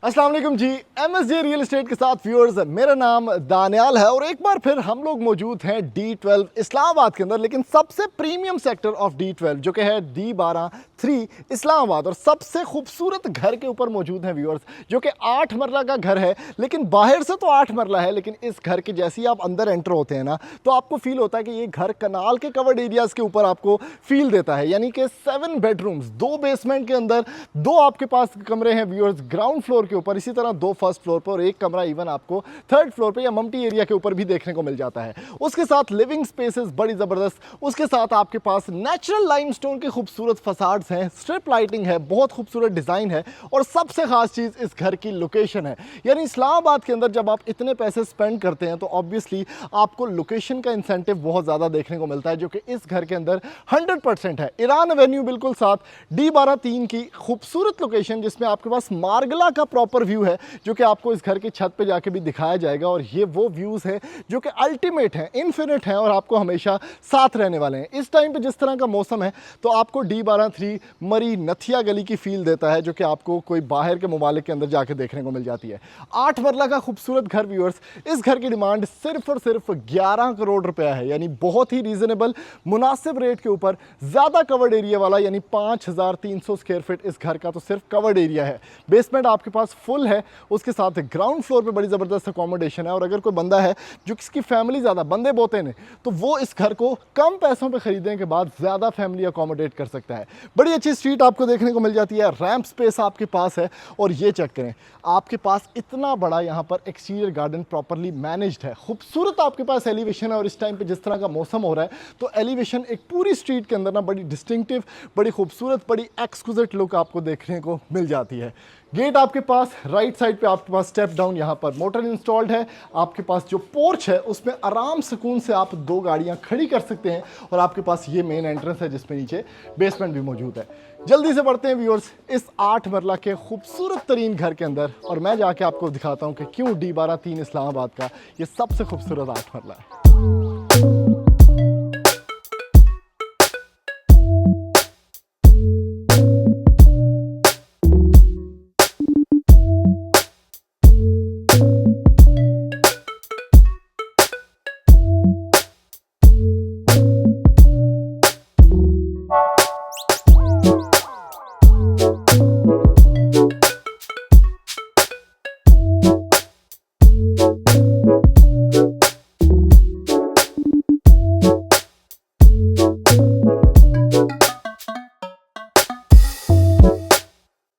अस्सलाम वालेकुम जी। MSJ real estate के साथ व्यूअर्स, मेरा नाम दानियाल है और एक बार फिर हम लोग मौजूद हैं D12 इस्लामाबाद के अंदर, लेकिन सबसे प्रीमियम सेक्टर ऑफ D12 जो कि है D12-3 इस्लामाबाद। और सबसे खूबसूरत घर के ऊपर मौजूद हैं व्यूअर्स, जो कि 8 मरला का घर है, लेकिन बाहर से तो 8 मरला है, लेकिन इस घर के जैसे ही आप अंदर एंटर होते हैं ना, तो आपको फील होता है कि ये घर कनाल के कवर्ड एरियाज़ के ऊपर आपको फील देता है। यानी कि 7 बेडरूम्स, 2 बेसमेंट के अंदर, 2 आपके पास कमरे हैं व्यूअर्स ग्राउंड फ्लोर के ऊपर, इसी तरह 2 फर्स्ट फ्लोर पर और 1 कमरा इवन आपको 3rd फ्लोर पे या मम्टी एरिया के ऊपर भी देखने को मिल जाता है। उसके साथ लिविंग स्पेसेस बड़ी ज़बरदस्त, उसके साथ आपके पास नेचुरल लाइमस्टोन के खूबसूरत फसाड्स हैं, स्ट्रिप लाइटिंग है, बहुत खूबसूरत डिज़ाइन है और सबसे खास चीज़ इस घर की लोकेशन है। यानी इस्लामाबाद के अंदर जब आप इतने पैसे स्पेंड करते हैं तो ऑब्वियसली आपको लोकेशन का इंसेंटिव बहुत ज़्यादा देखने को मिलता है, जो कि इस घर के अंदर 100% है। ईरान एवेन्यू बिल्कुल साथ, D12-3 की खूबसूरत लोकेशन जिसमें आपके पास मार्गला का प्रॉपर व्यू है, जो कि आपको इस घर की छत पे जाके भी दिखाया जाएगा। और ये वो व्यूज़ हैं जो कि अल्टीमेट हैं, इन्फिनिट हैं और आपको हमेशा साथ रहने वाले हैं। इस टाइम पे जिस तरह का मौसम है तो आपको D12-3 मरी नथिया गली की फील देता है, जो कि आपको कोई बाहर के ममालिक के अंदर जाके देखने को मिल जाती है। 8 मरला का खूबसूरत घर व्यूअर्स, इस घर की डिमांड सिर्फ और सिर्फ 11 करोड़ रुपया है। यानी बहुत ही रीजनेबल, मुनासिब रेट के ऊपर, ज़्यादा कवर्ड एरिया वाला, यानी 5300 स्क्वायर फीट इस घर का तो सिर्फ कवर्ड एरिया है। बेसमेंट आपके पास फुल है, उसके साथ ग्राउंड फ्लोर पे बड़ी ज़बरदस्त अकोमोडेशन है। और अगर कोई बंदा है जो किसकी फैमिली ज़्यादा, बंदे बोते हैं, तो वो इस घर को कम पैसों पे ख़रीदने के बाद ज़्यादा फैमिली अकोमोडेट कर सकता है। बड़ी अच्छी स्ट्रीट आपको देखने को मिल जाती है, रैंप स्पेस आपके पास है। और ये चेक करें, आपके पास इतना बड़ा यहाँ पर एक्सटीरियर गार्डन प्रॉपरली मैनेज्ड है, खूबसूरत आपके पास एलिवेशन है। और इस टाइम पे जिस तरह का मौसम हो रहा है तो एलिवेशन एक पूरी स्ट्रीट के अंदर ना बड़ी डिस्टिंक्टिव, बड़ी खूबसूरत, बड़ी एक्सक्लूसिव लुक आपको देखने को मिल जाती है। गेट आपके पास राइट साइड पे आपके पास स्टेप डाउन, यहाँ पर मोटर इंस्टॉल्ड है। आपके पास जो पोर्च है उसमें आराम सुकून से आप 2 गाड़ियाँ खड़ी कर सकते हैं। और आपके पास ये मेन एंट्रेंस है जिसमें नीचे बेसमेंट भी मौजूद है। जल्दी से बढ़ते हैं व्यूअर्स इस 8 मरला के खूबसूरत तरीन घर के अंदर, और मैं जाके आपको दिखाता हूँ कि क्यों D12-3 इस्लामाबाद का ये सबसे खूबसूरत 8 मरला है।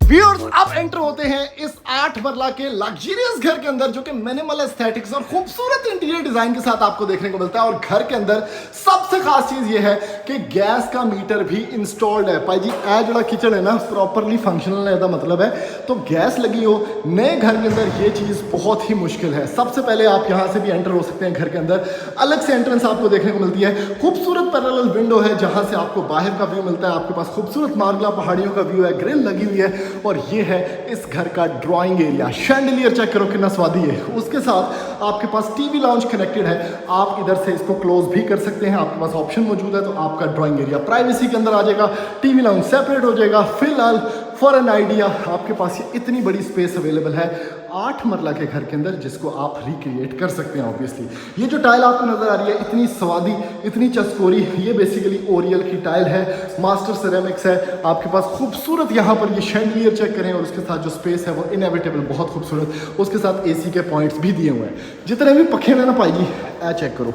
व्यूअर्स, अब एंटर होते हैं इस 8 मरला के लग्जरियस घर के अंदर, जो कि मिनिमल एस्थेटिक्स और खूबसूरत इंटीरियर डिजाइन के साथ आपको देखने को मिलता है। और घर के अंदर सबसे खास चीज ये है कि गैस का मीटर भी इंस्टॉल्ड है। भाई जी, ए जड़ा किचन है ना प्रॉपरली फंक्शनल है, मतलब है तो गैस लगी हो। नए घर के अंदर ये चीज बहुत ही मुश्किल है। सबसे पहले आप यहाँ से भी एंटर हो सकते हैं घर के अंदर, अलग से एंट्रेंस आपको देखने को मिलती है। खूबसूरत पैरेलल विंडो है जहाँ से आपको बाहर का व्यू मिलता है। आपके पास खूबसूरत मार्गला पहाड़ियों का व्यू है, ग्रिल लगी हुई है। और ये है इस घर का ड्राइंग एरिया। शैंडलियर चेक करो कितना स्वादी है। उसके साथ आपके पास टीवी लाउंज कनेक्टेड है, आप इधर से इसको क्लोज भी कर सकते हैं। आपके पास ऑप्शन मौजूद है, तो आपका ड्राइंग एरिया प्राइवेसी के अंदर आ जाएगा, टीवी लाउंज सेपरेट हो जाएगा। फिलहाल फॉर एन आइडिया आपके पास ये इतनी बड़ी स्पेस अवेलेबल है 8 मरला के घर के अंदर, जिसको आप रिक्रिएट कर सकते हैं। ऑब्वियसली ये जो टाइल आपको नजर आ रही है, इतनी स्वादी, इतनी चस्कोरी, ये बेसिकली ओरियल की टाइल है, मास्टर सिरेमिक्स है। आपके पास खूबसूरत यहाँ पर ये शैंडलियर चेक करें, और उसके साथ जो स्पेस है वो इनएविटेबल, बहुत खूबसूरत। उसके साथ AC के पॉइंट्स भी दिए हुए हैं। जितने भी पखे हैं ना पाएगी, चेक करो,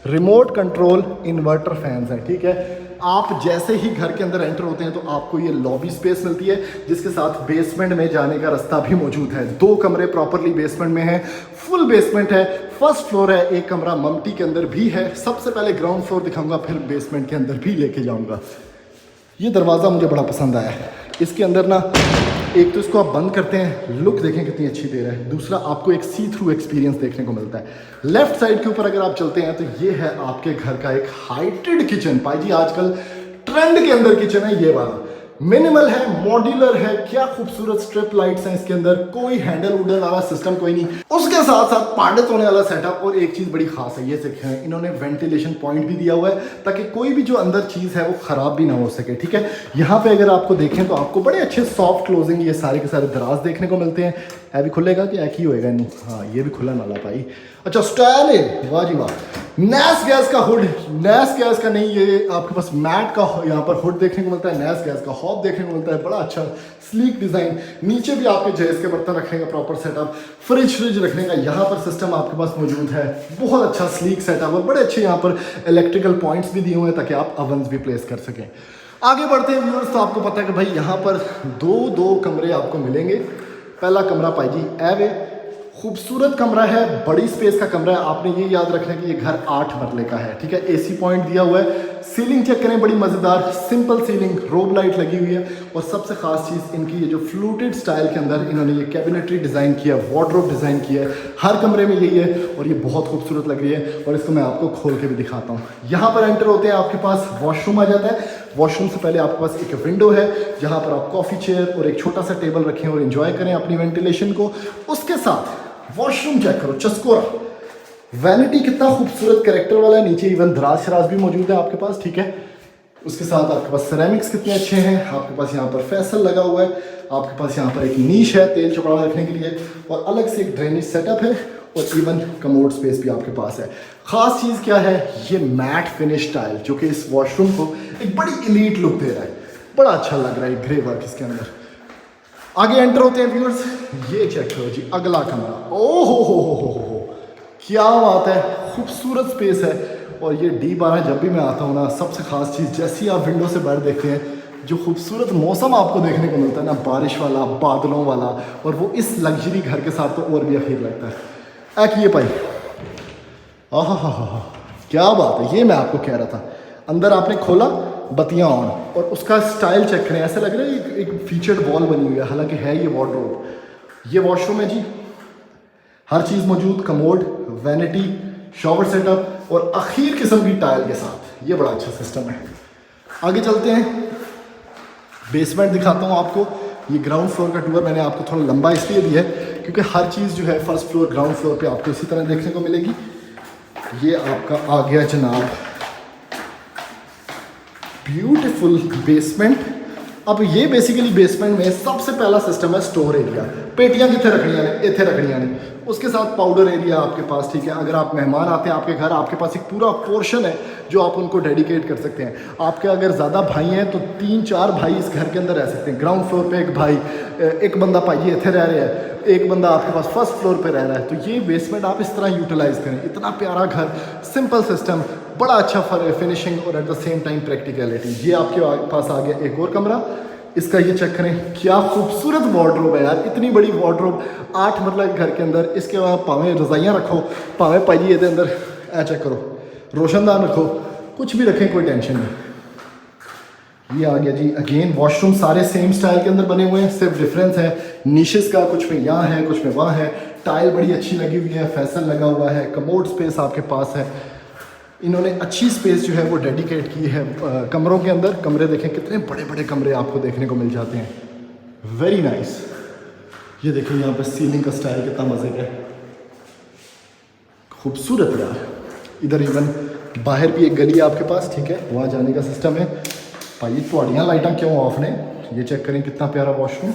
रिमोट कंट्रोल इन्वर्टर फैंस हैं, ठीक है। आप जैसे ही घर के अंदर एंटर होते हैं तो आपको ये लॉबी स्पेस मिलती है, जिसके साथ बेसमेंट में जाने का रास्ता भी मौजूद है। 2 कमरे प्रॉपरली बेसमेंट में है, फुल बेसमेंट है, फर्स्ट फ्लोर है, 1 कमरा मम्टी के अंदर भी है। सबसे पहले ग्राउंड फ्लोर दिखाऊंगा, फिर बेसमेंट के अंदर भी लेके जाऊंगा। ये दरवाज़ा मुझे बड़ा पसंद आया है। इसके अंदर ना, एक तो इसको आप बंद करते हैं, लुक देखें कितनी अच्छी दे रहा है। दूसरा, आपको एक सी थ्रू एक्सपीरियंस देखने को मिलता है। लेफ्ट साइड के ऊपर अगर आप चलते हैं तो ये है आपके घर का एक हाइटेड किचन। भाई जी, आजकल ट्रेंड के अंदर किचन है ये वाला। मिनिमल है, मॉड्यूलर है, क्या खूबसूरत स्ट्रिप लाइट्स हैं इसके अंदर, कोई हैंडल वुडल वाला सिस्टम कोई नहीं। उसके साथ साथ पार्टित होने वाला सेटअप। और एक चीज बड़ी खास है, ये देखें, इन्होंने वेंटिलेशन पॉइंट भी दिया हुआ है ताकि कोई भी जो अंदर चीज है वो खराब भी ना हो सके, ठीक है। यहाँ पे अगर आपको देखें तो आपको बड़े अच्छे सॉफ्ट क्लोजिंग ये सारे के सारे दराज देखने को मिलते हैं। है भी खुलेगा कि एक ही होएगा इनू? हाँ ये भी खुला नाला भाई। अच्छा स्टाइल है, वाह जी वाह। नैस गैस का हुड, नैस गैस का नहीं, ये आपके पास मैट का यहाँ पर हुड देखने को मिलता है, नैस गैस का हॉब देखने को मिलता है, बड़ा अच्छा स्लीक डिज़ाइन। नीचे भी आपके जहेज के बर्तन रखने का प्रॉपर सेटअप, फ्रिज रखने का यहाँ पर सिस्टम आपके पास मौजूद है, बहुत अच्छा स्लीक सेटअप और बड़े अच्छे यहाँ पर इलेक्ट्रिकल पॉइंट्स भी दिए हुए हैं ताकि आप अवन्स भी प्लेस कर सकें। आगे बढ़ते हैं व्यूअर्स, तो आपको पता है कि भाई यहाँ पर दो कमरे आपको मिलेंगे। पहला कमरा भाई जी एवे, खूबसूरत कमरा है, बड़ी स्पेस का कमरा है। आपने ये याद रखना है कि ये घर 8 मरले का है, ठीक है। एसी पॉइंट दिया हुआ है, सीलिंग चेक करें, बड़ी मज़ेदार सिंपल सीलिंग, रोब लाइट लगी हुई है। और सबसे खास चीज़ इनकी ये जो फ्लूटेड स्टाइल के अंदर इन्होंने ये कैबिनेटरी डिज़ाइन किया, वार्डरोब डिज़ाइन किया है, हर कमरे में यही है और ये बहुत खूबसूरत लग रही है। और इसको मैं आपको खोल के भी दिखाता हूँ। यहाँ पर एंटर होते हैं आपके पास वॉशरूम आ जाता है। वॉशरूम से पहले आपके पास एक विंडो है जहाँ पर आप कॉफ़ी चेयर और एक छोटा सा टेबल रखें और एंजॉय करें अपनी वेंटिलेशन को। उसके साथ वॉशरूम चेक करो, चस्कोरा, वैनिटी कितना खूबसूरत कैरेक्टर वाला है, नीचे इवन दराज शराज भी मौजूद है आपके पास, ठीक है। उसके साथ आपके पास सेरेमिक्स कितने अच्छे हैं, आपके पास यहाँ पर फैसल लगा हुआ है, आपके पास यहाँ पर एक नीश है तेल चौड़ा रखने के लिए और अलग से एक ड्रेनेज सेटअप है और इवन कमोड स्पेस भी आपके पास है। खास चीज़ क्या है, ये मैट फिनिश टाइल जो कि इस वॉशरूम को एक बड़ी इलीट लुक दे रहा है, बड़ा अच्छा लग रहा है ग्रे वर्क इसके अंदर। आगे एंटर होते हैं व्यूअर्स, ये चेक करो जी अगला कमरा, ओ हो, क्या बात है, खूबसूरत स्पेस है। और ये D12 जब भी मैं आता हूँ ना, सबसे खास चीज़ जैसी आप विंडो से बाहर देखते हैं, जो खूबसूरत मौसम आपको देखने को मिलता है ना, बारिश वाला, बादलों वाला, और वो इस लग्जरी घर के साथ तो और भी अखीर लगता है। एक ये पाई, आहा, क्या बात है, ये मैं आपको कह रहा था। अंदर आपने खोला, बत्तियाँ ऑन, और उसका स्टाइल चेक करें, ऐसा लग रहा है एक फीचर्ड वॉल बनी हुई है, हालांकि है ये वार्डरोब। ये वॉशरूम है जी, हर चीज़ मौजूद, कमोड, वैनिटी, शॉवर सेटअप और अखीर किस्म की टाइल के साथ, ये बड़ा अच्छा सिस्टम है। आगे चलते हैं, बेसमेंट दिखाता हूँ आपको। ये ग्राउंड फ्लोर का टूर मैंने आपको थोड़ा लंबा इसलिए दिया है क्योंकि हर चीज़ जो है फर्स्ट फ्लोर ग्राउंड फ्लोर पे आपको इसी तरह देखने को मिलेगी। ये आपका आ गया जनाब ब्यूटीफुल बेसमेंट। अब ये बेसिकली बेसमेंट में सबसे पहला सिस्टम है स्टोर एरिया। पेटियां कितने रखनियां ने, इतने रखनियां ने। उसके साथ पाउडर एरिया आपके पास, ठीक है। अगर आप मेहमान आते हैं आपके घर, आपके पास एक पूरा पोर्शन है जो आप उनको डेडिकेट कर सकते हैं। आपके अगर ज़्यादा भाई हैं तो 3-4 भाई इस घर के अंदर रह सकते हैं। ग्राउंड फ्लोर पे एक भाई, एक बंदा भाई इतने रह रहे हैं, एक बंदा आपके पास फर्स्ट फ्लोर पे रह रहा है। तो ये बेसमेंट आप इस तरह यूटिलाइज़ करें। इतना प्यारा घर, सिंपल सिस्टम, बड़ा अच्छा फिनिशिंग और at the same time practicality. ये आपके पास आ गया एक और कमरा। इसका ये चेक करें, क्या खूबसूरत वार्डरोब है यार, इतनी बड़ी वार्डरोब 8 मरला के घर के अंदर। इसके बाद भावें रजाइयाँ रखो, भावें पाइए के अंदर चेक करो रोशनदान रखो, कुछ भी रखें कोई टेंशन नहीं। ये आ गया जी अगेन वॉशरूम, सारे सेम स्टाइल के अंदर बने हुए हैं, सिर्फ डिफरेंस है निशेस का, कुछ में यहाँ है कुछ में वहाँ है। टाइल बड़ी अच्छी लगी हुई है, फैसल लगा हुआ है, कमोड स्पेस आपके पास है। इन्होंने अच्छी स्पेस जो है वो डेडिकेट की है कमरों के अंदर। कमरे देखें कितने बड़े बड़े कमरे आपको देखने को मिल जाते हैं, वेरी नाइस। ये देखें यहाँ पर सीलिंग का स्टाइल कितना मज़े का है, खूबसूरत यार। इधर इवन बाहर भी एक गली है आपके पास, ठीक है, वहाँ जाने का सिस्टम है। भाई थोड़ियाँ लाइटां क्यों ऑफ ने, ये चेक करें कितना प्यारा वॉशरूम।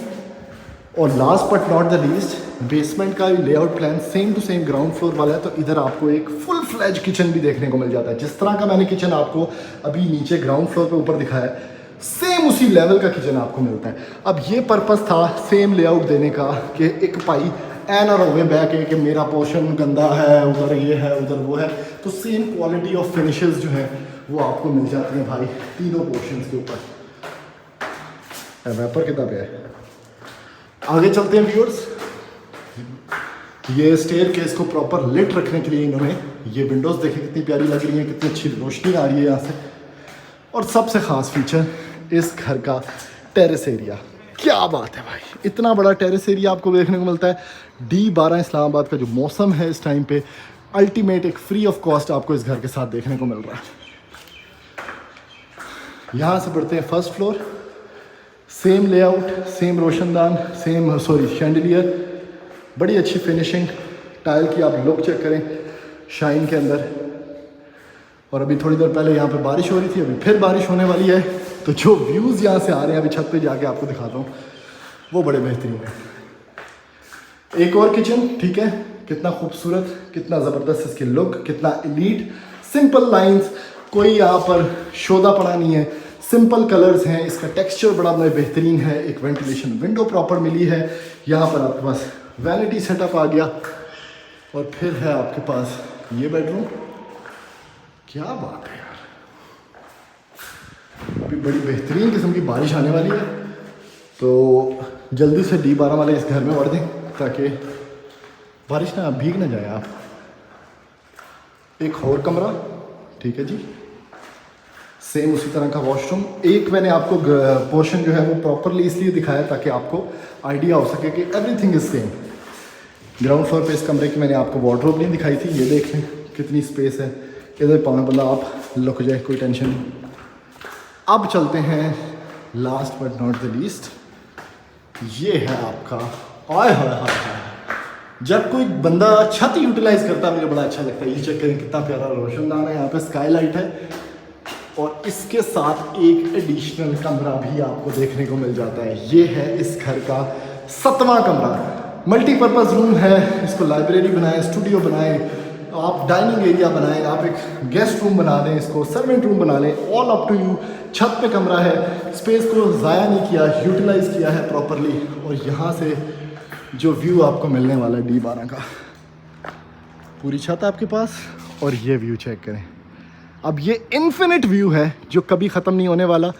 और last but not the least, basement का layout plan same to same ground floor वाला है। तो इधर आपको एक फुल फ्लैज किचन भी देखने को मिल जाता है। जिस तरह का मैंने किचन आपको अभी नीचे ग्राउंड फ्लोर पे ऊपर दिखाया है, सेम उसी लेवल का किचन आपको मिलता है। अब ये पर्पस था सेम लेआउट देने का कि एक भाई ऐ ना रोवे बह के कि मेरा पोर्शन गंदा है, उधर ये है उधर वो है। तो सेम क्वालिटी ऑफ फिनिशेस जो है वो आपको मिल जाती हैं भाई तीनों पोर्शंस के ऊपर। वेपर कितना पे है। आगे चलते हैं व्यूअर्स, ये स्टेयर केस को प्रॉपर लिट रखने के लिए इन्होंने ये विंडोज़ देखें कितनी प्यारी लग रही है, कितनी अच्छी रोशनी आ रही है यहाँ से। और सबसे ख़ास फीचर इस घर का टेरेस एरिया, क्या बात है भाई, इतना बड़ा टेरेस एरिया आपको देखने को मिलता है। D12 इस्लामाबाद का जो मौसम है इस टाइम पे, अल्टीमेट एक फ्री ऑफ कॉस्ट आपको इस घर के साथ देखने को मिल रहा है। यहाँ से बढ़ते हैं first floor, same layout, same रोशनदान, सेम शैंडलियर, बड़ी अच्छी फिनिशिंग टाइल की। आप लुक चेक करें शाइन के अंदर। और अभी थोड़ी देर पहले यहाँ पे बारिश हो रही थी, अभी फिर बारिश होने वाली है। तो जो व्यूज़ यहाँ से आ रहे हैं, अभी छत पे जाके आपको दिखाता हूँ, वो बड़े बेहतरीन है। एक और किचन, ठीक है, कितना खूबसूरत, कितना ज़बरदस्त इसकी लुक, कितना एलीट, सिंपल लाइंस, कोई यहाँ पर शोधा पड़ा नहीं है, सिंपल कलर्स हैं, इसका टेक्सचर बड़ा बेहतरीन है, एक वेंटिलेशन विंडो प्रॉपर मिली है, यहाँ पर आपके पास वैनिटी सेटअप आ गया और फिर है आपके पास ये बेडरूम। क्या बात है यार, अभी बड़ी बेहतरीन किस्म की बारिश आने वाली है, तो जल्दी से D12 वाले इस घर में भर दें ताकि बारिश ना भीग ना जाए आप। एक और कमरा, ठीक है जी, सेम उसी तरह का वॉशरूम। एक मैंने आपको पोर्शन जो है वो प्रॉपरली इसलिए दिखाया ताकि आपको आइडिया हो सके कि everything is same. Ground floor पे इस कमरे की मैंने आपको वार्डरोब नहीं दिखाई थी, ये देख लें कितनी स्पेस है, इधर पाँव बल्ला आप लुक जाए, कोई टेंशन नहीं। अब चलते हैं last but not the least, ये है आपका, आय हाय हाय हाय, जब कोई बंदा छत यूटिलाइज करता है मुझे बड़ा अच्छा लगता है। ये चेक करें कितना प्यारा रोशनदान है, यहाँ पे स्काईलाइट है और इसके साथ एक एडिशनल कमरा भी आपको देखने को मिल जाता है। ये है इस घर का 7वां कमरा, मल्टीपर्पज़ रूम है, इसको लाइब्रेरी बनाएं, स्टूडियो बनाएं, आप डाइनिंग एरिया बनाएं, आप एक गेस्ट रूम बना दें, इसको सर्वेंट रूम बना लें, ऑल अप टू यू। छत पे कमरा है, स्पेस को ज़ाया नहीं किया, यूटिलाइज़ किया है प्रॉपरली। और यहाँ से जो व्यू आपको मिलने वाला है D12 का, पूरी छत आपके पास, और ये व्यू चेक करें। अब ये इन्फिनिट व्यू है जो कभी ख़त्म नहीं होने वाला।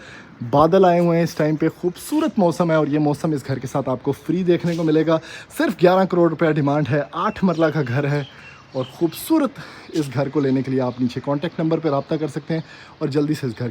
बादल आए हुए हैं इस टाइम पे, खूबसूरत मौसम है और ये मौसम इस घर के साथ आपको फ्री देखने को मिलेगा। सिर्फ 11 करोड़ रुपया डिमांड है, 8 मरला का घर है और ख़ूबसूरत इस घर को लेने के लिए आप नीचे कॉन्टैक्ट नंबर पर रब्ता कर सकते हैं और जल्दी से इस घर